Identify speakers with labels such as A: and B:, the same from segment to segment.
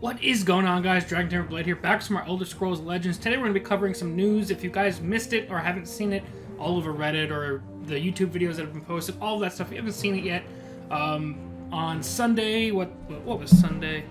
A: What is going on, guys? Dragon Tamer Blade here, back from our Elder Scrolls Legends. Today we're going to be covering some news. If you guys missed it or haven't seen it all over Reddit or the YouTube videos that have been posted, all of that stuff, if you haven't seen it yet, on Sunday, what was Sunday?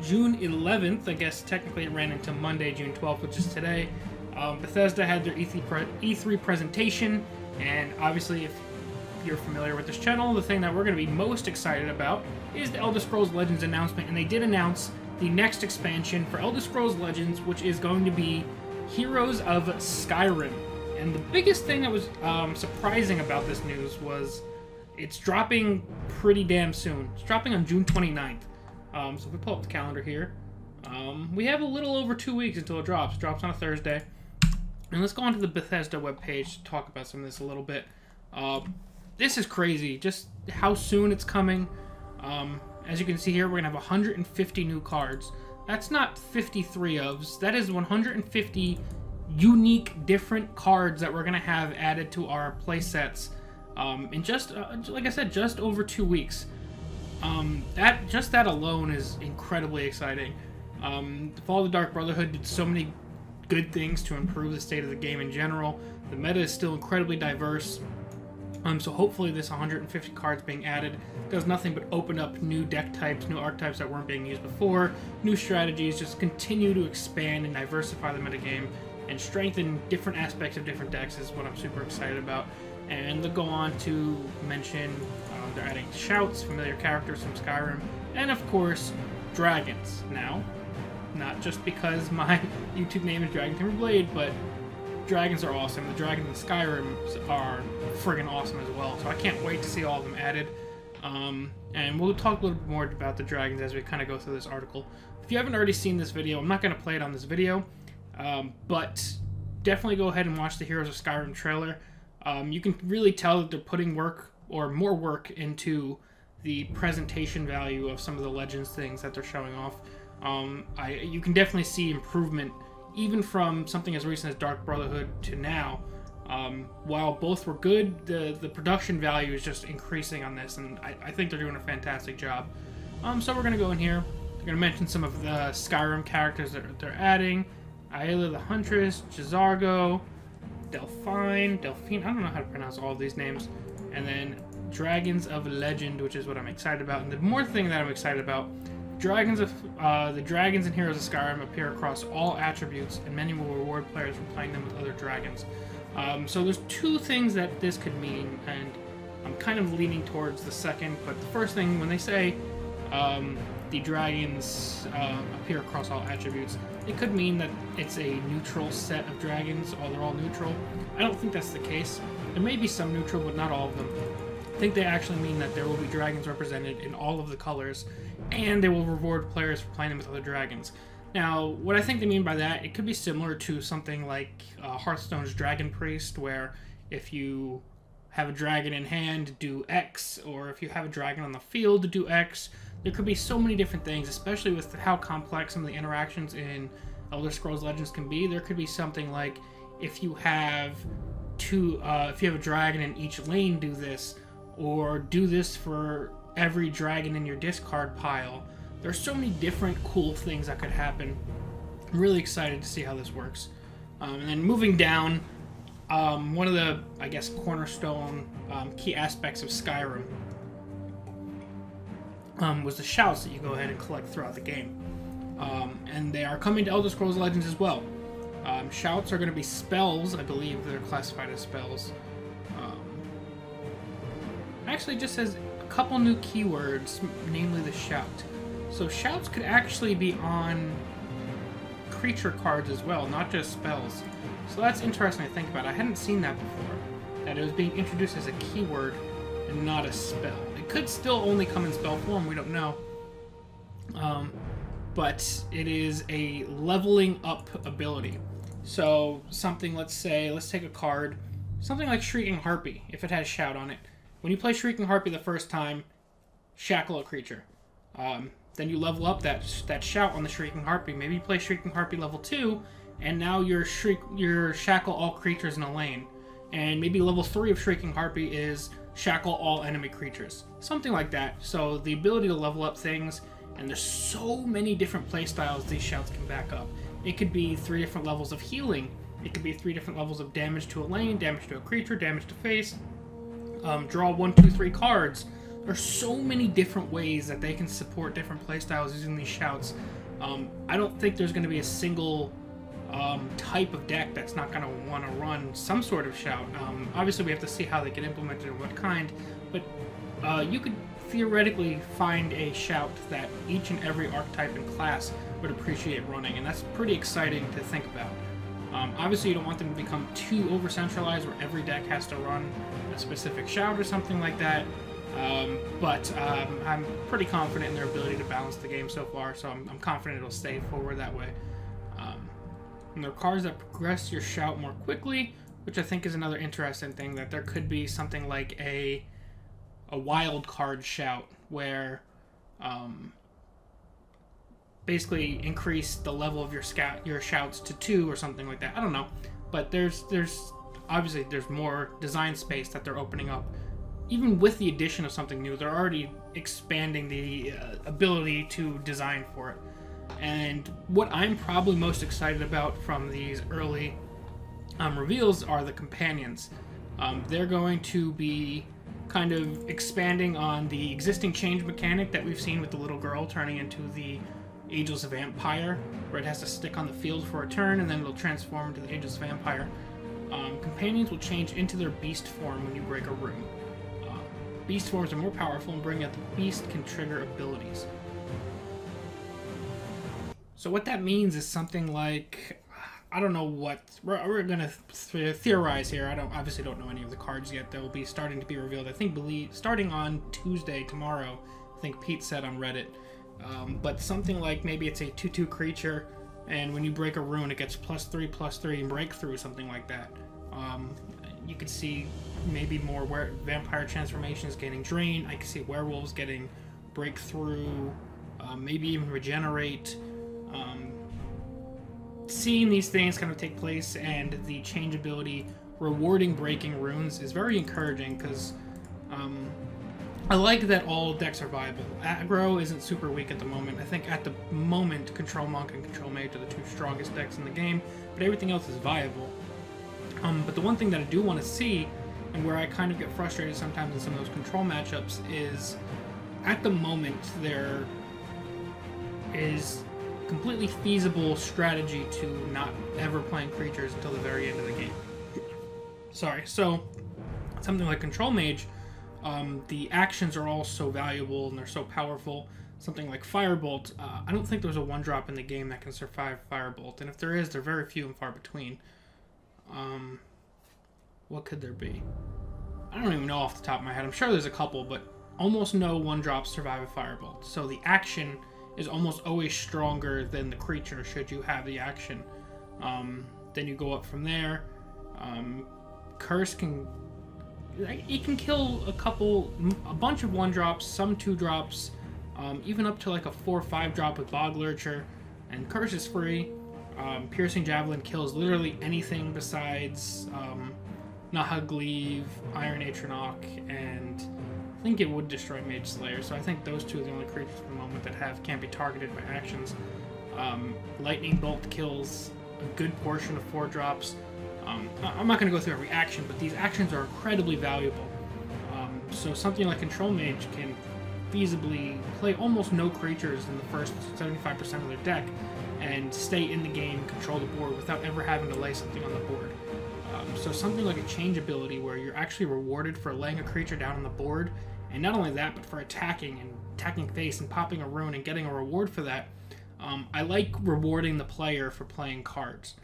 A: June 11th, I guess technically it ran into Monday, June 12th, which is today. Bethesda had their E3 presentation, and obviously if you're familiar with this channel, the thing that we're going to be most excited about is the Elder Scrolls Legends announcement, and they did announce the next expansion for Elder Scrolls Legends, which is going to be Heroes of Skyrim. And the biggest thing that was surprising about this news was it's dropping pretty damn soon. It's dropping on June 29th. So if we pull up the calendar here, we have a little over 2 weeks until it drops. It drops on a Thursday. And let's go onto the Bethesda webpage to talk about some of this a little bit. This is crazy, just how soon it's coming. As you can see here, we're going to have 150 new cards. That's not 53 ofs, that is 150 unique, different cards that we're going to have added to our playsets in just, like I said, just over 2 weeks. That alone is incredibly exciting. Fall of the Dark Brotherhood did so many good things to improve the state of the game in general. The meta is still incredibly diverse. So hopefully this 150 cards being added does nothing but open up new deck types, new archetypes that weren't being used before, new strategies, just continue to expand and diversify the metagame, and strengthen different aspects of different decks is what I'm super excited about. And they'll go on to mention they're adding shouts, familiar characters from Skyrim, and of course, dragons. Now, not just because my YouTube name is Dragon Tamer Blade, but dragons are awesome. The dragons in Skyrim are friggin' awesome as well. So I can't wait to see all of them added. And we'll talk a little bit more about the dragons as we kind of go through this article. If you haven't already seen this video, I'm not going to play it on this video. But definitely go ahead and watch the Heroes of Skyrim trailer. You can really tell that they're putting work, or more work, into the presentation value of some of the Legends things that they're showing off. You can definitely see improvement even from something as recent as Dark Brotherhood to now. While both were good, the production value is just increasing on this, and I think they're doing a fantastic job. So we're going to go in here. They're going to mention some of the Skyrim characters that they're adding. Aela the Huntress, Jizargo, Delphine, I don't know how to pronounce all of these names. And then Dragons of Legend, which is what I'm excited about. And the more thing that I'm excited about, the dragons in Heroes of Skyrim appear across all attributes, and many will reward players for playing them with other dragons. So there's two things that this could mean, and I'm kind of leaning towards the second, but the first thing, when they say the dragons appear across all attributes, it could mean that it's a neutral set of dragons, or they're all neutral. I don't think that's the case. There may be some neutral, but not all of them. I think they actually mean that there will be dragons represented in all of the colors, and they will reward players for playing them with other dragons. Now, what I think they mean by that, it could be similar to something like Hearthstone's Dragon Priest, where if you have a dragon in hand, do X, or if you have a dragon on the field, do X. There could be so many different things, especially with how complex some of the interactions in Elder Scrolls Legends can be. There could be something like, if you have a dragon in each lane, do this, or do this for every dragon in your discard pile. There's so many different cool things that could happen. I'm really excited to see how this works. And then moving down, one of the, I guess, cornerstone key aspects of Skyrim was the shouts that you go ahead and collect throughout the game. And they are coming to Elder Scrolls Legends as well. Shouts are going to be spells, I believe they're classified as spells. Actually, it just says a couple new keywords, namely the shout. So shouts could actually be on creature cards as well, not just spells. So that's interesting to think about. I hadn't seen that before, that it was being introduced as a keyword and not a spell. It could still only come in spell form, we don't know. But it is a leveling up ability. So something, let's take a card, something like Shrieking Harpy, if it has shout on it. When you play Shrieking Harpy the first time, shackle a creature. Then you level up that shout on the Shrieking Harpy. Maybe you play Shrieking Harpy level 2, and now you're shackle all creatures in a lane. And maybe level 3 of Shrieking Harpy is shackle all enemy creatures. Something like that. So the ability to level up things And there's so many different playstyles these shouts can back up. It could be 3 different levels of healing. It could be 3 different levels of damage to a lane, damage to a creature, damage to face. Draw 1, 2, 3 cards. There's so many different ways that they can support different playstyles using these shouts. I don't think there's going to be a single type of deck that's not going to want to run some sort of shout. Obviously, we have to see how they get implemented and what kind, but you could theoretically find a shout that each and every archetype and class would appreciate running, and that's pretty exciting to think about. Obviously, you don't want them to become too over-centralized where every deck has to run a specific shout or something like that, but I'm pretty confident in their ability to balance the game so far, so I'm confident it'll stay forward that way. And there are cards that progress your shout more quickly, which I think is another interesting thing, that there could be something like a wild card shout where basically increase the level of your shouts to 2 or something like that. I don't know, but there's obviously there's more design space that they're opening up. Even with the addition of something new, they're already expanding the ability to design for it. And what I'm probably most excited about from these early reveals are the companions. They're going to be kind of expanding on the existing change mechanic that we've seen with the little girl turning into the Ageless Vampire, where it has to stick on the field for a turn and then it'll transform into the Ageless Vampire. Companions will change into their beast form when you break a rune. Beast forms are more powerful, and bringing out the beast can trigger abilities. So what that means is something like, I don't know what, we're gonna theorize here. I obviously don't know any of the cards yet that will be starting to be revealed. I think starting on Tuesday, tomorrow, I think Pete said on Reddit. But something like maybe it's a 2/2 creature, and when you break a rune, it gets +3/+3 and breakthrough, something like that. You could see maybe more where vampire transformations getting drain. I could see werewolves getting breakthrough, maybe even regenerate. Seeing these things kind of take place and the change ability rewarding breaking runes is very encouraging, because I like that all decks are viable. Aggro isn't super weak at the moment. I think at the moment Control Monk and Control Mage are the 2 strongest decks in the game, but everything else is viable. But the one thing that I do want to see, and where I kind of get frustrated sometimes in some of those control matchups, is at the moment there is completely feasible strategy to not ever playing creatures until the very end of the game. Sorry, so something like Control Mage, the actions are all so valuable and they're so powerful. Something like Firebolt, I don't think there's a 1-drop in the game that can survive Firebolt, and if there is, they're very few and far between. What could there be? I don't even know off the top of my head. I'm sure there's a couple, but almost no 1-drops survive a Firebolt. So the action is almost always stronger than the creature should you have the action. Then you go up from there. Curse can... It can kill a bunch of 1-drops, some 2-drops, even up to like a 4 or 5-drop with Bog Lurcher. And Curse is free. Piercing Javelin kills literally anything besides Nahagleave, Iron Atronach, and I think it would destroy Mage Slayer. So I think those 2 are the only creatures at the moment that can't be targeted by actions. Lightning Bolt kills a good portion of 4-drops. I'm not going to go through every action, but these actions are incredibly valuable. So something like Control Mage can feasibly play almost no creatures in the first 75% of their deck and stay in the game, control the board without ever having to lay something on the board. So something like a change ability where you're actually rewarded for laying a creature down on the board, and not only that, but for attacking face and popping a rune and getting a reward for that. I like rewarding the player for playing cards.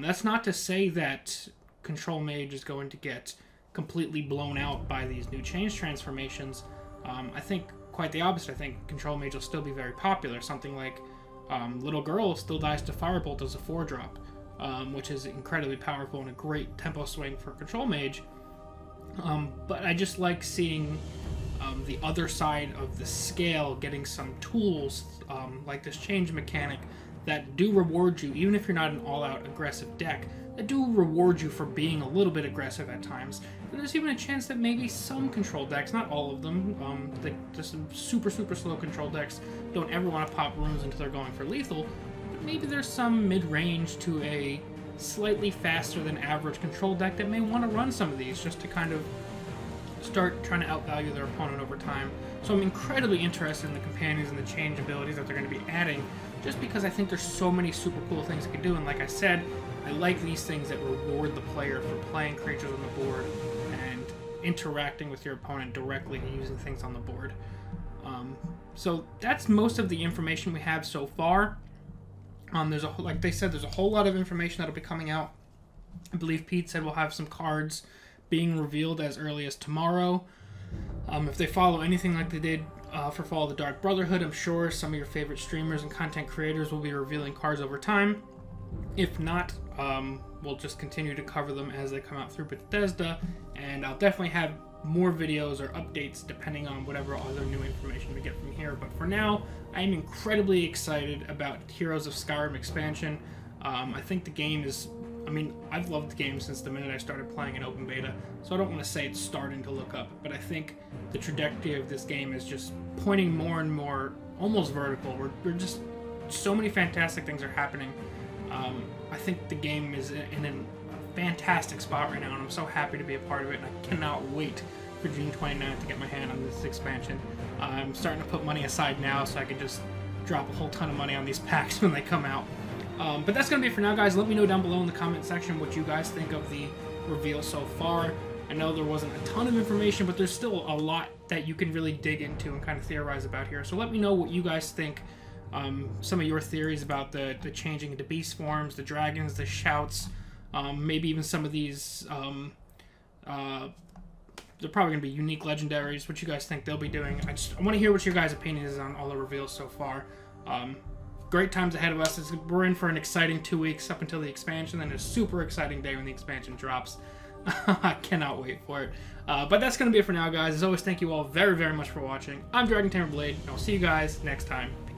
A: That's not to say that Control Mage is going to get completely blown out by these new change transformations. I think quite the opposite. I think Control Mage will still be very popular. Something like Little Girl still dies to Firebolt as a 4-drop, which is incredibly powerful and a great tempo swing for Control Mage. But I just like seeing the other side of the scale getting some tools like this change mechanic that do reward you, even if you're not an all-out aggressive deck, that do reward you for being a little bit aggressive at times. And there's even a chance that maybe some control decks, not all of them, just some super slow control decks don't ever want to pop runes until they're going for lethal, but maybe there's some mid-range to a slightly faster than average control deck that may want to run some of these just to kind of start trying to outvalue their opponent over time. So I'm incredibly interested in the companions and the change abilities that they're going to be adding, just because I think there's so many super cool things they can do. And like I said, I like these things that reward the player for playing creatures on the board and interacting with your opponent directly and using things on the board. So that's most of the information we have so far. Like they said, there's a whole lot of information that'll be coming out. I believe Pete said we'll have some cards being revealed as early as tomorrow. If they follow anything like they did for Fall of the Dark Brotherhood, I'm sure some of your favorite streamers and content creators will be revealing cards over time. If not, we'll just continue to cover them as they come out through Bethesda, and I'll definitely have more videos or updates depending on whatever other new information we get from here. But for now, I am incredibly excited about Heroes of Skyrim expansion. I think the game is... I mean, I've loved the game since the minute I started playing in open beta, so I don't want to say it's starting to look up, but I think the trajectory of this game is just pointing more and more almost vertical. We're just... so many fantastic things are happening. I think the game is in a fantastic spot right now, and I'm so happy to be a part of it, and I cannot wait for June 29th to get my hand on this expansion. I'm starting to put money aside now so I can just drop a whole ton of money on these packs when they come out. But that's going to be it for now, guys. Let me know down below in the comment section what you guys think of the reveal so far. I know there wasn't a ton of information, but there's still a lot that you can really dig into and kind of theorize about here. So let me know what you guys think. Some of your theories about the changing into beast forms, the dragons, the shouts, maybe even some of these, they're probably going to be unique legendaries, what you guys think they'll be doing. I want to hear what your guys' opinion is on all the reveals so far. Great times ahead of us. We're in for an exciting 2 weeks up until the expansion, then a super exciting day when the expansion drops. I cannot wait for it. But that's going to be it for now, guys. As always, thank you all very, very much for watching. I'm Dragon Tamer Blade, and I'll see you guys next time. Peace.